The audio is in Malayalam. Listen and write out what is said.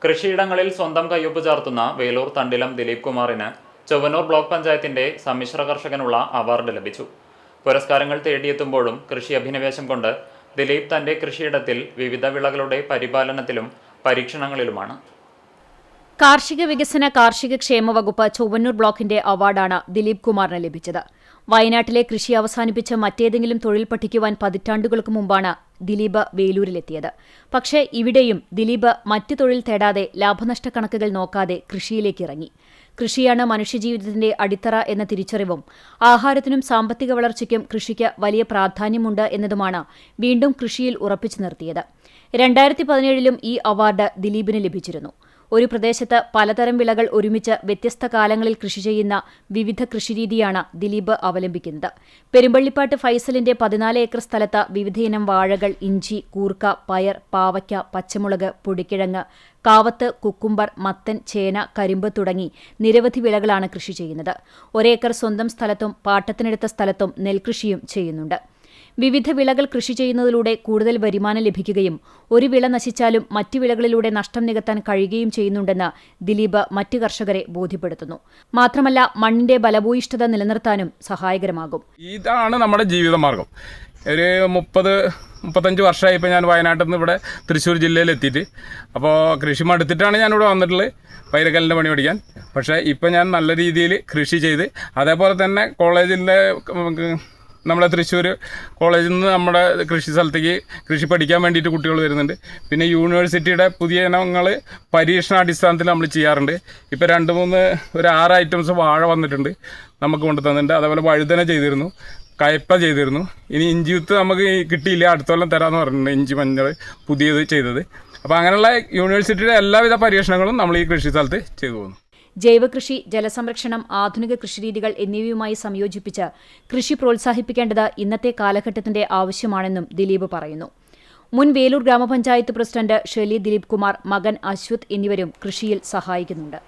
കൃഷിയിടങ്ങളിൽ സ്വന്തം കയ്യൊപ്പ് ചേർത്തുന്ന വേലൂർ തണ്ടിലം ദിലീപ് കുമാറിന് ചൊവ്വന്നൂർ ബ്ലോക്ക് പഞ്ചായത്തിന്റെ സമ്മിശ്ര കർഷകനുള്ള അവാർഡ് ലഭിച്ചു. പുരസ്കാരങ്ങൾ തേടിയെത്തുമ്പോഴും കൃഷി അഭിനിവേശം കൊണ്ട് ദിലീപ് തന്റെ കൃഷിയിടത്തിൽ വിവിധ വിളകളുടെ പരിപാലനത്തിലും പരീക്ഷണങ്ങളിലുമാണ്. കാർഷിക വികസന കാർഷിക ക്ഷേമ വകുപ്പ് ചൊവ്വന്നൂർ ബ്ലോക്കിന്റെ അവാർഡാണ് ദിലീപ് കുമാറിന് ലഭിച്ചത്. വയനാട്ടിലെ കൃഷി അവസാനിപ്പിച്ച് മറ്റേതെങ്കിലും തൊഴിൽ പഠിക്കുവാൻ പതിറ്റാണ്ടുകൾക്ക് മുമ്പാണ് ദിലീപ് വേലൂരിലെത്തിയത്. പക്ഷേ ഇവിടെയും ദിലീപ് മറ്റു തൊഴിൽ തേടാതെ ലാഭനഷ്ട കണക്കുകൾ നോക്കാതെ കൃഷിയിലേക്ക് ഇറങ്ങി. കൃഷിയാണ് മനുഷ്യജീവിതത്തിന്റെ അടിത്തറ എന്ന തിരിച്ചറിവും ആഹാരത്തിനും സാമ്പത്തിക വളർച്ചയ്ക്കും കൃഷിക്ക് വലിയ പ്രാധാന്യമുണ്ട് എന്നതുമാണ് വീണ്ടും കൃഷിയിൽ ഉറപ്പിച്ചു നിർത്തിയത്. 2017 ഈ അവാർഡ് ദിലീപിന് ലഭിച്ചിരുന്നു. ഒരു പ്രദേശത്ത് പലതരം വിളകൾ ഒരുമിച്ച് വ്യത്യസ്ത കാലങ്ങളിൽ കൃഷി ചെയ്യുന്ന വിവിധ കൃഷിരീതിയാണ് ദിലീപ് അവലംബിക്കുന്നത്. പെരുമ്പള്ളിപ്പാട്ട് ഫൈസലിന്റെ 14 ഏക്കർ സ്ഥലത്ത് വിവിധയിനം വാഴകൾ, ഇഞ്ചി, കൂർക്ക, പയർ, പാവയ്ക്ക, പച്ചമുളക്, പൊടിക്കിഴങ്ങ്, കാവത്ത്, കുക്കുംബർ, മത്തൻ, ചേന, കരിമ്പ് തുടങ്ങി നിരവധി വിളകളാണ് കൃഷി ചെയ്യുന്നത്. ഒരേക്കർ സ്വന്തം സ്ഥലത്തും പാട്ടത്തിനെടുത്ത സ്ഥലത്തും നെൽകൃഷിയും ചെയ്യുന്നുണ്ട്. വിവിധ വിളകൾ കൃഷി ചെയ്യുന്നതിലൂടെ കൂടുതൽ വരുമാനം ലഭിക്കുകയും ഒരു വിള നശിച്ചാലും മറ്റു വിളകളിലൂടെ നഷ്ടം നികത്താൻ കഴിയുകയും ചെയ്യുന്നുണ്ടെന്ന് ദിലീപ് മറ്റു കർഷകരെ ബോധ്യപ്പെടുത്തുന്നു. മാത്രമല്ല മണ്ണിന്റെ ഫലഭൂയിഷ്ഠത നിലനിർത്താനും സഹായകരമാകും. ഇതാണ് നമ്മുടെ ജീവിതമാർഗം. ഒരു 30-35 വർഷമായി ഇപ്പോൾ ഞാൻ വയനാട്ടിൽ നിന്ന് ഇവിടെ തൃശ്ശൂർ ജില്ലയിൽ എത്തിയിട്ട്. അപ്പോൾ കൃഷി മടുത്തിട്ടാണ് ഞാനിവിടെ വന്നിട്ടുള്ളത് പൈരക്കലിൻ്റെ പണി പഠിക്കാൻ. പക്ഷേ ഇപ്പോൾ ഞാൻ നല്ല രീതിയിൽ കൃഷി ചെയ്ത്, അതേപോലെ തന്നെ കോളേജിലെ നമ്മളെ തൃശ്ശൂർ കോളേജിൽ നിന്ന് നമ്മുടെ കൃഷി സ്ഥലത്തേക്ക് കൃഷി പഠിക്കാൻ വേണ്ടിയിട്ട് കുട്ടികൾ വരുന്നുണ്ട്. പിന്നെ യൂണിവേഴ്സിറ്റിയുടെ പുതിയ ഇനങ്ങൾ പരീക്ഷണാടിസ്ഥാനത്തിൽ നമ്മൾ ചെയ്യാറുണ്ട്. ഇപ്പോൾ 6 ഐറ്റംസ് വാഴ വന്നിട്ടുണ്ട്, നമുക്ക് കൊണ്ടു തന്നിട്ടുണ്ട്. അതേപോലെ വഴുതന ചെയ്തിരുന്നു, കയ്പ ചെയ്തിരുന്നു. ഇനി ഇഞ്ചി വിത്ത് നമുക്ക് കിട്ടിയില്ല, അടുത്ത കൊല്ലം തരാമെന്ന് പറഞ്ഞിട്ടുണ്ട്. ഇഞ്ചി മഞ്ഞൾ പുതിയത് ചെയ്തത്. അപ്പോൾ അങ്ങനെയുള്ള യൂണിവേഴ്സിറ്റിയുടെ എല്ലാവിധ പരീക്ഷണങ്ങളും നമ്മൾ ഈ കൃഷി സ്ഥലത്ത് ചെയ്തു പോകുന്നു. ജൈവകൃഷി, ജലസംരക്ഷണം, ആധുനിക കൃഷിരീതികൾ എന്നിവയുമായി സംയോജിപ്പിച്ച് കൃഷി പ്രോത്സാഹിപ്പിക്കേണ്ടത് ഇന്നത്തെ കാലഘട്ടത്തിന്റെ ആവശ്യമാണെന്നും ദിലീപ് പറയുന്നു. മുൻ വേലൂർ ഗ്രാമപഞ്ചായത്ത് പ്രസിഡന്റ് ഷെലി ദിലീപ് കുമാർ, മകൻ അശ്വത് എന്നിവരും കൃഷിയിൽ സഹായിക്കുന്നുണ്ട്.